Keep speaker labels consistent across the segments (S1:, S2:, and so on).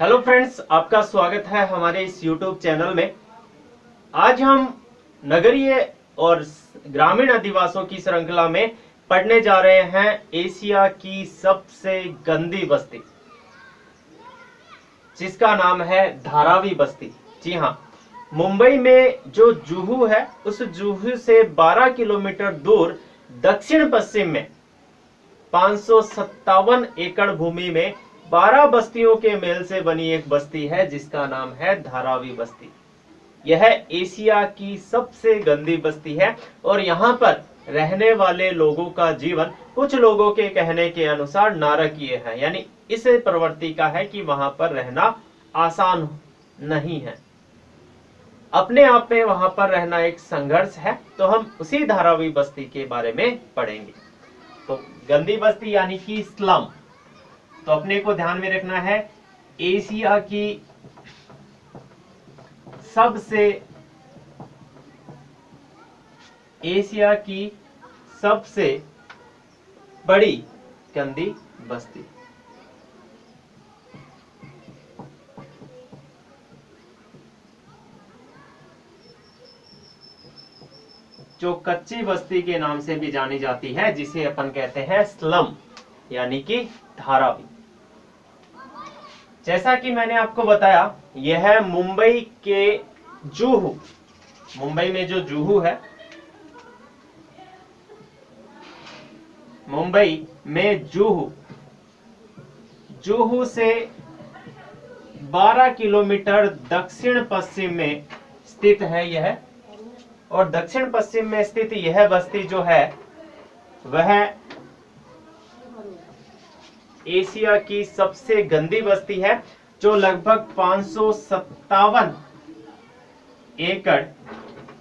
S1: Hello friends, आपका स्वागत है हमारे इस YouTube चैनल में। आज हम नगरीय और ग्रामीण अधिवासियों की श्रृंखला में पढ़ने जा रहे हैं एशिया की सबसे गंदी बस्ती, जिसका नाम है धारावी बस्ती। जी हाँ, मुंबई में जो जुहू है, उस जुहू से 12 किलोमीटर दूर दक्षिण पश्चिम में 557 एकड़ भूमि में 12 बस्तियों के मेल से बनी एक बस्ती है, जिसका नाम है धारावी बस्ती। यह एशिया की सबसे गंदी बस्ती है और यहाँ पर रहने वाले लोगों का जीवन कुछ लोगों के कहने के अनुसार नारकीय है, यानी इस प्रवृत्ति का है कि वहां पर रहना आसान नहीं है। अपने आप में वहां पर रहना एक संघर्ष है। तो हम उसी धारावी बस्ती के बारे में पढ़ेंगे। तो गंदी बस्ती यानी कि स्लम, तो अपने को ध्यान में रखना है एशिया की सबसे बड़ी गंदी बस्ती। जो कच्ची बस्ती के नाम से भी जानी जाती है, जिसे अपन कहते हैं स्लम यानी कि धारावी। जैसा कि मैंने आपको बताया, यह मुंबई के जुहू, मुंबई में जो जुहू है, मुंबई में जुहू से 12 किलोमीटर दक्षिण पश्चिम में स्थित है यह। और दक्षिण पश्चिम में स्थित यह बस्ती जो है वह एशिया की सबसे गंदी बस्ती है, जो लगभग 557 एकड़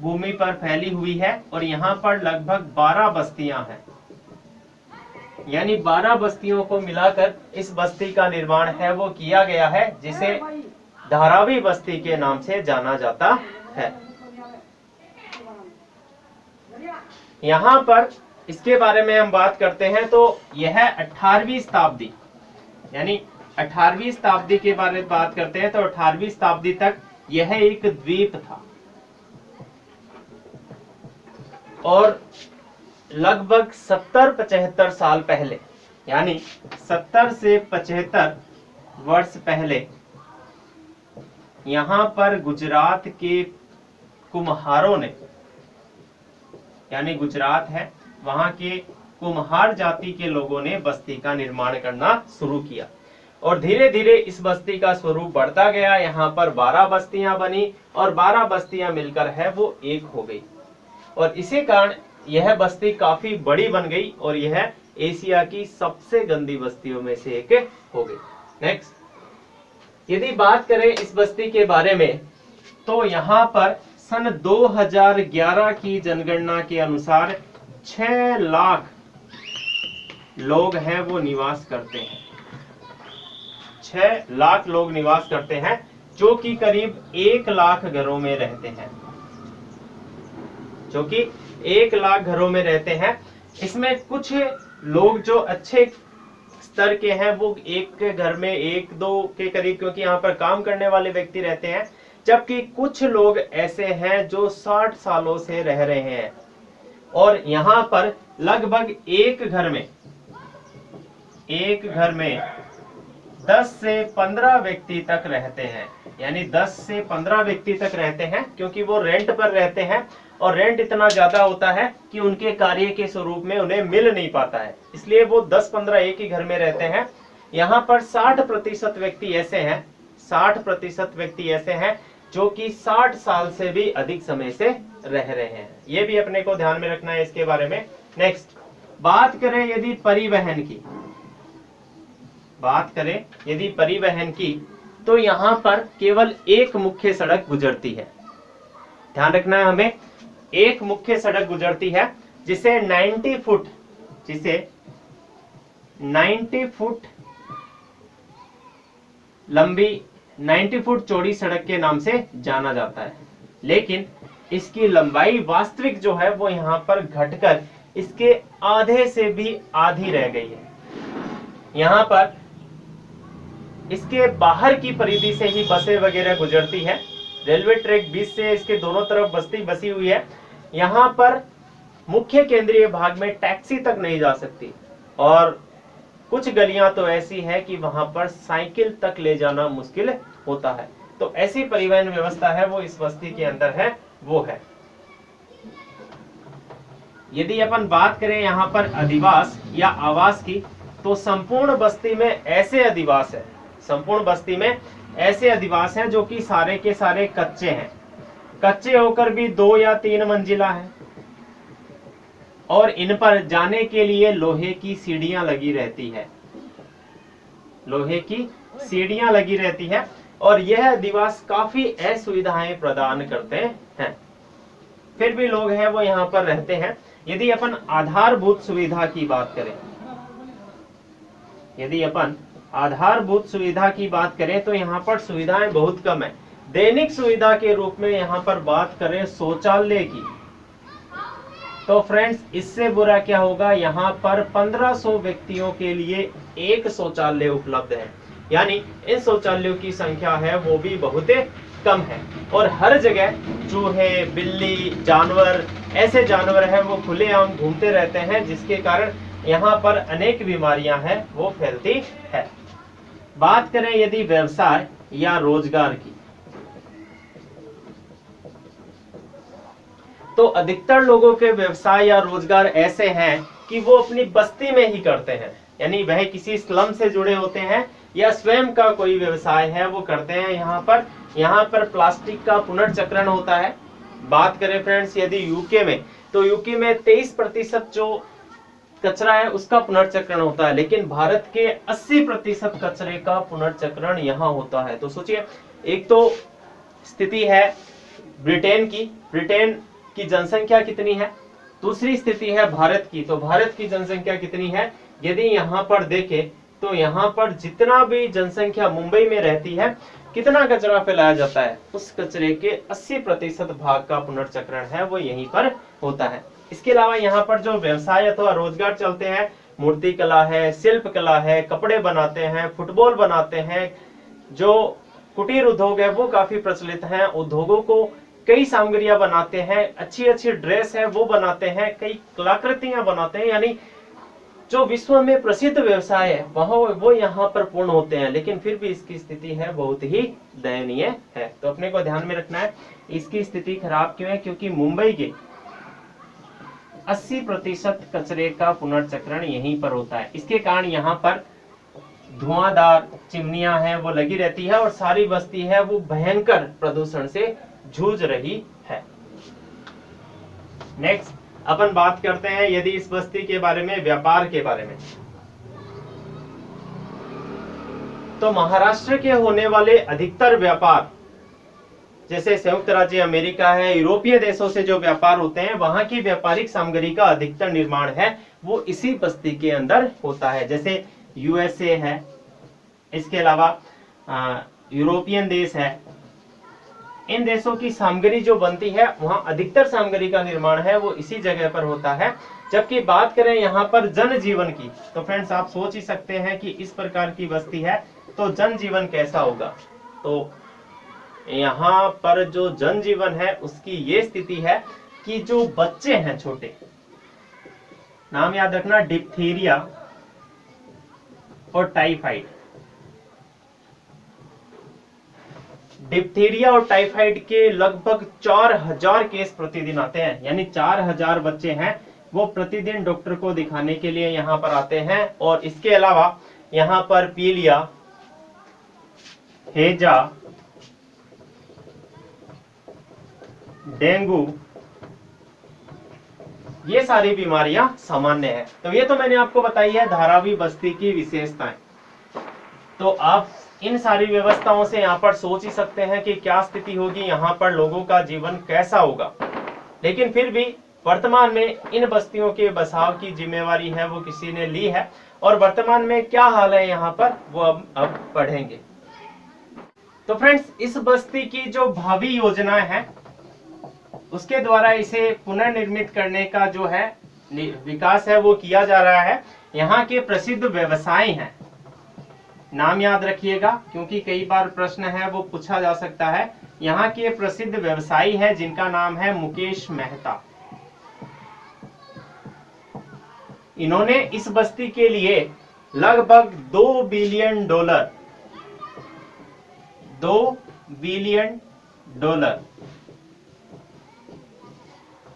S1: भूमि पर फैली हुई है। और यहाँ पर लगभग 12 बस्तियां हैं, यानी 12 बस्तियों को मिलाकर इस बस्ती का निर्माण है वो किया गया है, जिसे धारावी बस्ती के नाम से जाना जाता है। यहाँ पर इसके बारे में हम बात करते हैं तो यह 18वीं शताब्दी, यानी 18वीं शताब्दी के बारे में बात करते हैं तो 18वीं शताब्दी तक यह एक द्वीप था। और लगभग 70-75 साल पहले, यानी 70 से 75 वर्ष पहले, यहाँ पर गुजरात के कुम्हारों ने, यानी गुजरात है, वहां के कुम्हार जाति के लोगों ने बस्ती का निर्माण करना शुरू किया। और धीरे धीरे इस बस्ती का स्वरूप बढ़ता गया। यहाँ पर 12 बस्तियां बनी और 12 बस्तियां मिलकर है वो एक हो गई। और इसी कारण यह बस्ती काफी बड़ी बन गई और यह एशिया की सबसे गंदी बस्तियों में से एक हो गई। नेक्स्ट, यदि बात करें इस बस्ती के बारे में तो यहाँ पर सन 2011 की जनगणना के अनुसार 6 लाख लोग हैं वो निवास करते हैं। 6 लाख लोग निवास करते हैं, जो कि करीब 1 लाख घरों में रहते हैं, जो कि 1 लाख घरों में रहते हैं। इसमें कुछ लोग जो अच्छे स्तर के हैं वो एक के घर में 1-2 के करीब, क्योंकि यहाँ पर काम करने वाले व्यक्ति रहते हैं, जबकि कुछ लोग ऐसे हैं जो 60 सालों से रह रहे हैं। और यहाँ पर लगभग एक घर में 10 से 15 व्यक्ति तक रहते हैं, यानी 10 से 15 व्यक्ति तक रहते हैं, क्योंकि वो रेंट पर रहते हैं और रेंट इतना ज्यादा होता है कि उनके कार्य के स्वरूप में उन्हें मिल नहीं पाता है, इसलिए वो 10-15 एक ही घर में रहते हैं। यहाँ पर 60% व्यक्ति ऐसे हैं जो कि 60 साल से भी अधिक समय से रह रहे हैं। ये भी अपने को ध्यान में रखना है इसके बारे में। नेक्स्ट, बात करें यदि परिवहन की तो यहाँ पर केवल एक मुख्य सड़क गुजरती है। ध्यान रखना है हमें, एक मुख्य सड़क गुजरती है, जिसे 90 फुट लंबी, 90 फुट चौड़ी सड़क के नाम से जाना जाता है। लेकिन इसकी लंबाई वास्तविक जो है वो यहाँ पर घटकर इसके आधे से भी आधी रह गई है। यहाँ पर इसके बाहर की परिधि से ही बसें वगैरह गुजरती है। रेलवे ट्रैक बीच से इसके दोनों तरफ बस्ती बसी हुई है। यहाँ पर मुख्य केंद्रीय भाग में टैक्सी तक नहीं जा सकती और कुछ गलियां तो ऐसी है कि वहां पर साइकिल तक ले जाना मुश्किल होता है। तो ऐसी परिवहन व्यवस्था है वो इस बस्ती के अंदर है, वो है। यदि अपन बात करें यहाँ पर अधिवास या आवास की, तो संपूर्ण बस्ती में ऐसे अधिवास है, संपूर्ण बस्ती में ऐसे अधिवास हैं जो कि सारे के सारे कच्चे हैं। कच्चे होकर भी 2 या 3 मंजिला है और इन पर जाने के लिए लोहे की सीढ़ियां लगी रहती है, लोहे की सीढ़ियां लगी रहती है और यह अधिवास काफी असुविधाएं प्रदान करते हैं। फिर भी लोग हैं वो यहाँ पर रहते हैं। यदि अपन आधारभूत सुविधा की बात करें, यदि अपन आधारभूत सुविधा की बात करें तो यहाँ पर सुविधाएं बहुत कम है। दैनिक सुविधा के रूप में यहाँ पर बात करें शौचालय की, तो फ्रेंड्स इससे बुरा क्या होगा, यहाँ पर 1500 व्यक्तियों के लिए एक शौचालय उपलब्ध है। यानी इन शौचालयों की संख्या है वो भी बहुत कम है और हर जगह चूहे, बिल्ली, जानवर, ऐसे जानवर हैं वो खुलेआम घूमते रहते हैं, जिसके कारण यहाँ पर अनेक बीमारियां हैं वो फैलती है। बात करें यदि व्यवसाय या रोजगार की, तो अधिकतर लोगों के व्यवसाय या रोजगार ऐसे हैं कि वो अपनी बस्ती में ही करते हैं। यानी वह किसी स्लम से जुड़े होते हैं या स्वयं का कोई व्यवसाय है वो करते हैं। यहाँ पर प्लास्टिक का पुनर्चक्रण होता है। बात करें फ्रेंड्स यदि यूके में, तो यूके में 23% जो कचरा है उसका पुनर्चक्रण होता है, लेकिन भारत के 80% कचरे का पुनर्चक्रण यहाँ होता है। तो सोचिए, एक तो स्थिति है ब्रिटेन की जनसंख्या कितनी है, दूसरी स्थिति है भारत की, तो भारत की जनसंख्या कितनी है। यदि यहाँ पर देखें तो यहाँ पर जितना भी जनसंख्या मुंबई में रहती है, कितना कचरा फैलाया जाता है, उस कचरे के 80% भाग का पुनर्चक्रण है वो यहीं पर होता है। इसके अलावा यहाँ पर जो व्यवसाय अथवा रोजगार चलते हैं, मूर्ति कला है, शिल्प कला है, कपड़े बनाते हैं, फुटबॉल बनाते हैं, जो कुटीर उद्योग है वो काफी प्रचलित हैं। उद्योगों को कई सामग्रियां बनाते हैं, अच्छी अच्छी ड्रेस है वो बनाते हैं, कई कलाकृतियां बनाते हैं। यानी जो विश्व में प्रसिद्ध व्यवसाय है वह वो यहाँ पर पूर्ण होते हैं, लेकिन फिर भी इसकी स्थिति है बहुत ही दयनीय है। तो अपने को ध्यान में रखना है इसकी स्थिति खराब क्यों है, क्योंकि मुंबई के 80% कचरे का पुनर्चक्रण यहीं पर होता है। इसके कारण यहाँ पर धुआंधार चिमनियां हैं वो लगी रहती है और सारी बस्ती है वो भयंकर प्रदूषण से जूझ रही है। नेक्स्ट अपन बात करते हैं यदि इस बस्ती के बारे में, व्यापार के बारे में। तो महाराष्ट्र के होने वाले अधिकतर व्यापार, जैसे संयुक्त राज्य अमेरिका है, यूरोपीय देशों से जो व्यापार होते हैं, वहां की व्यापारिक सामग्री का अधिकतर निर्माण है वो इसी बस्ती के अंदर होता है। जैसे यूएसए है, इसके अलावा यूरोपियन देश है, इन देशों की सामग्री जो बनती है वहां अधिकतर सामग्री का निर्माण है वो इसी जगह पर होता है। जबकि बात करें यहाँ पर जनजीवन की, तो फ्रेंड्स आप सोच ही सकते हैं कि इस प्रकार की बस्ती है तो जनजीवन कैसा होगा। तो यहाँ पर जो जनजीवन है उसकी ये स्थिति है कि जो बच्चे हैं छोटे, नाम याद रखना, डिप्थीरिया और टाइफाइड, डिप्थीरिया और टाइफाइड के लगभग 4000 केस प्रतिदिन आते हैं। यानी 4000 बच्चे हैं वो प्रतिदिन डॉक्टर को दिखाने के लिए यहाँ पर आते हैं। और इसके अलावा यहाँ पर पीलिया, हैजा, डेंगू, ये सारी बीमारियां सामान्य है। तो ये तो मैंने आपको बताई है धारावी बस्ती की विशेषताएं। तो आप इन सारी व्यवस्थाओं से यहाँ पर सोच ही सकते हैं कि क्या स्थिति होगी, यहाँ पर लोगों का जीवन कैसा होगा। लेकिन फिर भी वर्तमान में इन बस्तियों के बसाव की जिम्मेवारी है वो किसी ने ली है और वर्तमान में क्या हाल है यहाँ पर वो अब पढ़ेंगे। तो फ्रेंड्स, इस बस्ती की जो भावी योजनाएं हैं उसके द्वारा इसे पुनर्निर्मित करने का जो है विकास है वो किया जा रहा है। यहाँ के प्रसिद्ध व्यवसाय हैं, नाम याद रखिएगा क्योंकि कई बार प्रश्न है वो पूछा जा सकता है। यहाँ के प्रसिद्ध व्यवसायी है जिनका नाम है मुकेश मेहता। इन्होंने इस बस्ती के लिए लगभग $2 बिलियन, $2 बिलियन।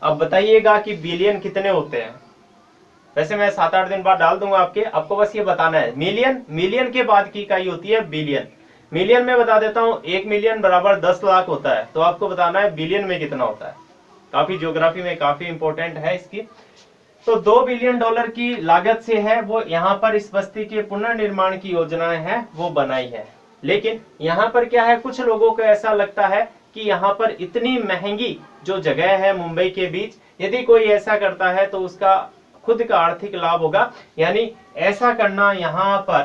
S1: अब बताइएगा कि बिलियन कितने होते हैं। वैसे मैं 7-8 दिन बाद डाल दूंगा आपको बस ये बताना है। मिलियन के बाद की इकाई होती है बिलियन। मिलियन में बता देता हूं, 1 मिलियन बराबर 10 लाख होता है। तो आपको बताना है बिलियन में कितना होता है। काफी ज्योग्राफी में काफी इंपॉर्टेंट है इसकी। तो $2 बिलियन की लागत से है वो यहाँ पर इस बस्ती के पुनर्निर्माण की योजनाएं हैं वो बनाई है। लेकिन यहाँ पर क्या है, कुछ लोगों को ऐसा लगता है कि यहाँ पर इतनी महंगी जो जगह है मुंबई के बीच, यदि कोई ऐसा करता है तो उसका खुद का आर्थिक लाभ होगा। यानी ऐसा करना, यहाँ पर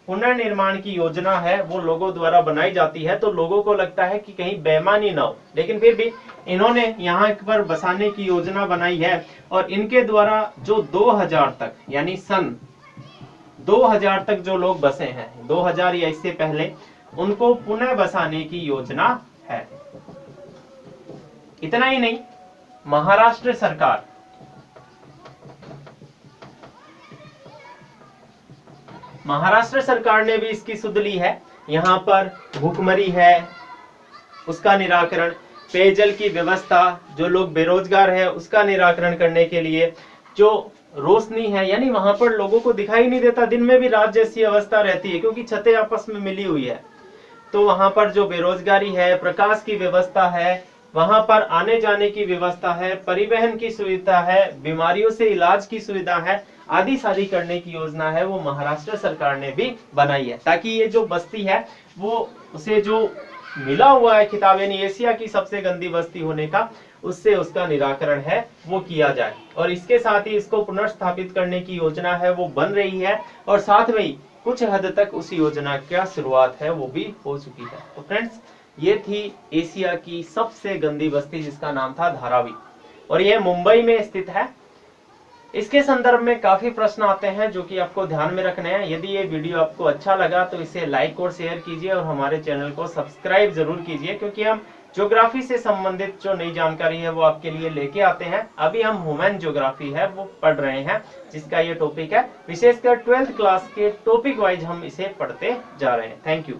S1: पुनर्निर्माण की योजना है वो लोगों द्वारा बनाई जाती है तो लोगों को लगता है कि कहीं बेईमानी ना हो। लेकिन फिर भी इन्होंने यहाँ पर बसाने की योजना बनाई है और इनके द्वारा जो 2000 तक, यानी सन 2000 तक जो लोग बसे हैं, 2000 या इससे पहले, उनको पुनः बसाने की योजना है। इतना ही नहीं, महाराष्ट्र सरकार ने भी इसकी सुध ली है। यहाँ पर भूखमरी है उसका निराकरण, पेयजल की व्यवस्था, जो लोग बेरोजगार है उसका निराकरण करने के लिए, जो रोशनी है, यानी वहां पर लोगों को दिखाई नहीं देता, दिन में भी रात जैसी अवस्था रहती है क्योंकि छतें आपस में मिली हुई है। तो वहां पर जो बेरोजगारी है, प्रकाश की व्यवस्था है, वहां पर आने जाने की व्यवस्था है, परिवहन की सुविधा है, बीमारियों से इलाज की सुविधा है, आदि सारी करने की योजना है वो महाराष्ट्र सरकार ने भी बनाई है, ताकि ये जो बस्ती है वो उसे जो मिला हुआ है खिताब, यानी एशिया की सबसे गंदी बस्ती होने का, उससे उसका निराकरण है वो किया जाए। और इसके साथ ही इसको पुनर्स्थापित करने की योजना है वो बन रही है और साथ में ही कुछ हद तक उस योजना की शुरुआत है वो भी हो चुकी है। तो फ्रेंड्स, ये थी एशिया की सबसे गंदी बस्ती जिसका नाम था धारावी और यह मुंबई में स्थित है। इसके संदर्भ में काफी प्रश्न आते हैं जो कि आपको ध्यान में रखने हैं। यदि ये वीडियो आपको अच्छा लगा तो इसे लाइक और शेयर कीजिए और हमारे चैनल को सब्सक्राइब जरूर कीजिए, क्योंकि हम ज्योग्राफी से संबंधित जो नई जानकारी है वो आपके लिए लेके आते हैं। अभी हम ह्यूमन ज्योग्राफी है वो पढ़ रहे हैं जिसका ये टॉपिक है, विशेषकर 12th क्लास के टॉपिक वाइज हम इसे पढ़ते जा रहे हैं। Thank you.